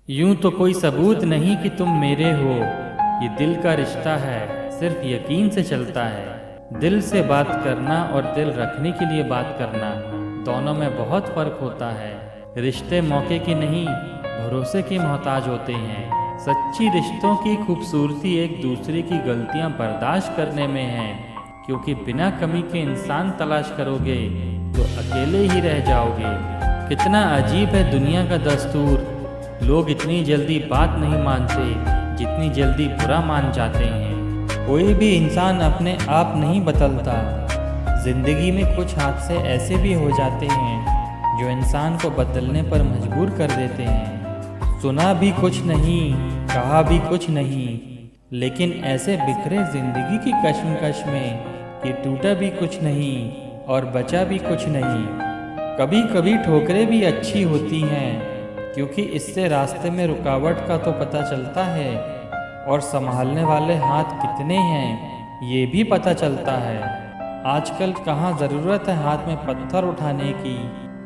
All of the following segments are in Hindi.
यूं तो कोई सबूत नहीं कि तुम मेरे हो, ये दिल का रिश्ता है, सिर्फ यकीन से चलता है। दिल से बात करना और दिल रखने के लिए बात करना, दोनों में बहुत फ़र्क होता है। रिश्ते मौके की नहीं, भरोसे के मोहताज होते हैं। सच्ची रिश्तों की खूबसूरती एक दूसरे की गलतियां बर्दाश्त करने में है, क्योंकि बिना कमी के इंसान तलाश करोगे तो अकेले ही रह जाओगे। कितना अजीब है दुनिया का दस्तूर, लोग इतनी जल्दी बात नहीं मानते जितनी जल्दी बुरा मान जाते हैं। कोई भी इंसान अपने आप नहीं बदलता। जिंदगी में कुछ हादसे ऐसे भी हो जाते हैं जो इंसान को बदलने पर मजबूर कर देते हैं। सुना भी कुछ नहीं, कहा भी कुछ नहीं, लेकिन ऐसे बिखरे जिंदगी की कश्मकश में कि टूटा भी कुछ नहीं और बचा भी कुछ नहीं। कभी कभी ठोकरें भी अच्छी होती हैं, क्योंकि इससे रास्ते में रुकावट का तो पता चलता है और संभालने वाले हाथ कितने हैं ये भी पता चलता है। आजकल कहाँ ज़रूरत है हाथ में पत्थर उठाने की,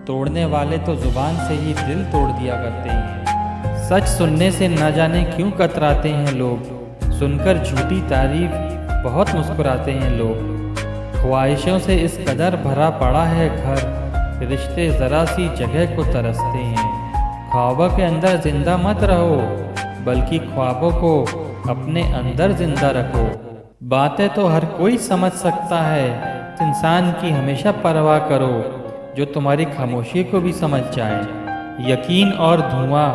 तोड़ने वाले तो ज़ुबान से ही दिल तोड़ दिया करते हैं। सच सुनने से न जाने क्यों कतराते हैं लोग, सुनकर झूठी तारीफ बहुत मुस्कुराते हैं लोग। ख्वाहिशों से इस कदर भरा पड़ा है घर, रिश्ते ज़रा सी जगह को तरसते हैं। ख्वाबों के अंदर जिंदा मत रहो, बल्कि ख्वाबों को अपने अंदर जिंदा रखो। बातें तो हर कोई समझ सकता है, इंसान की हमेशा परवाह करो जो तुम्हारी खामोशी को भी समझ जाए। यकीन और धुआं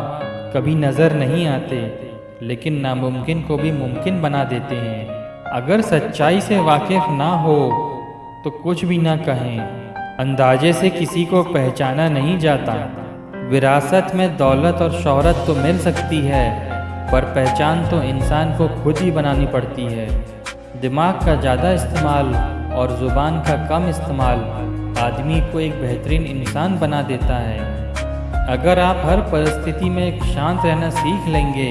कभी नज़र नहीं आते, लेकिन नामुमकिन को भी मुमकिन बना देते हैं। अगर सच्चाई से वाकिफ ना हो तो कुछ भी ना कहें। अंदाजे से किसी को पहचाना नहीं जाता। विरासत में दौलत और शोहरत तो मिल सकती है, पर पहचान तो इंसान को खुद ही बनानी पड़ती है। दिमाग का ज़्यादा इस्तेमाल और ज़ुबान का कम इस्तेमाल आदमी को एक बेहतरीन इंसान बना देता है। अगर आप हर परिस्थिति में एक शांत रहना सीख लेंगे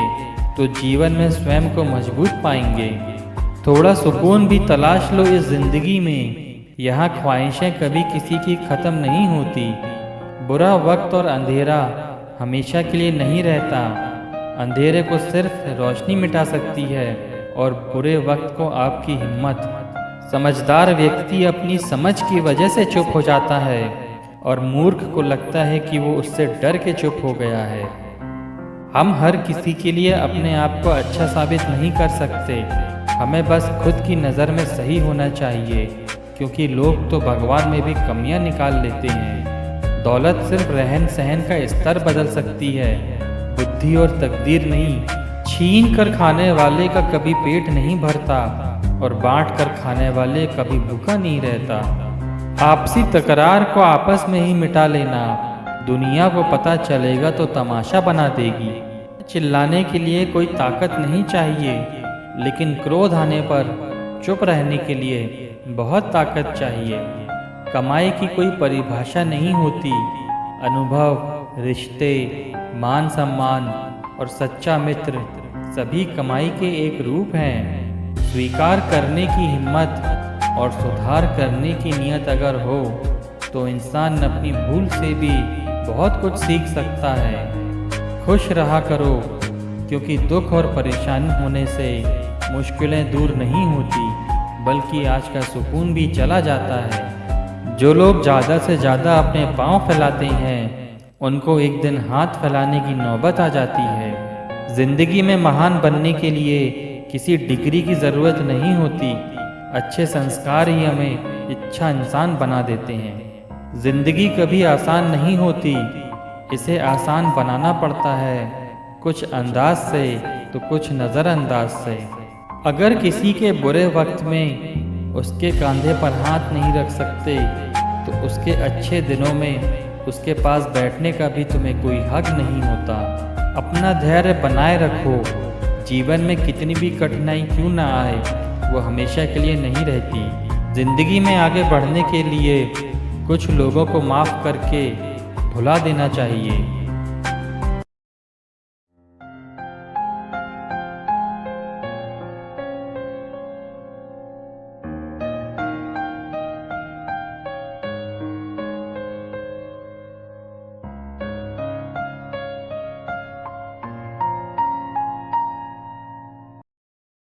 तो जीवन में स्वयं को मजबूत पाएंगे। थोड़ा सुकून भी तलाश लो इस ज़िंदगी में, यहाँ ख्वाहिशें कभी किसी की ख़त्म नहीं होती। बुरा वक्त और अंधेरा हमेशा के लिए नहीं रहता। अंधेरे को सिर्फ रोशनी मिटा सकती है और बुरे वक्त को आपकी हिम्मत। समझदार व्यक्ति अपनी समझ की वजह से चुप हो जाता है और मूर्ख को लगता है कि वो उससे डर के चुप हो गया है। हम हर किसी के लिए अपने आप को अच्छा साबित नहीं कर सकते, हमें बस खुद की नज़र में सही होना चाहिए, क्योंकि लोग तो भगवान में भी कमियां निकाल लेते हैं। दौलत सिर्फ रहन सहन का स्तर बदल सकती है, बुद्धि और तकदीर नहीं। छीन कर खाने वाले का कभी पेट नहीं भरता और बांट कर खाने वाले कभी भूखा नहीं रहता। आपसी तकरार को आपस में ही मिटा लेना, दुनिया को पता चलेगा तो तमाशा बना देगी। चिल्लाने के लिए कोई ताकत नहीं चाहिए, लेकिन क्रोध आने पर चुप रहने के लिए बहुत ताकत चाहिए। कमाई की कोई परिभाषा नहीं होती। अनुभव, रिश्ते, मान सम्मान और सच्चा मित्र सभी कमाई के एक रूप हैं। स्वीकार करने की हिम्मत और सुधार करने की नीयत अगर हो तो इंसान अपनी भूल से भी बहुत कुछ सीख सकता है। खुश रहा करो, क्योंकि दुख और परेशानी होने से मुश्किलें दूर नहीं होती, बल्कि आज का सुकून भी चला जाता है। जो लोग ज़्यादा से ज़्यादा अपने पाँव फैलाते हैं, उनको एक दिन हाथ फैलाने की नौबत आ जाती है। ज़िंदगी में महान बनने के लिए किसी डिग्री की ज़रूरत नहीं होती, अच्छे संस्कार ही हमें अच्छा इंसान बना देते हैं। ज़िंदगी कभी आसान नहीं होती, इसे आसान बनाना पड़ता है, कुछ अंदाज से तो कुछ नज़रअंदाज से। अगर किसी के बुरे वक्त में उसके कंधे पर हाथ नहीं रख सकते तो उसके अच्छे दिनों में उसके पास बैठने का भी तुम्हें कोई हक नहीं होता। अपना धैर्य बनाए रखो, जीवन में कितनी भी कठिनाई क्यों ना आए वो हमेशा के लिए नहीं रहती। ज़िंदगी में आगे बढ़ने के लिए कुछ लोगों को माफ़ करके भुला देना चाहिए।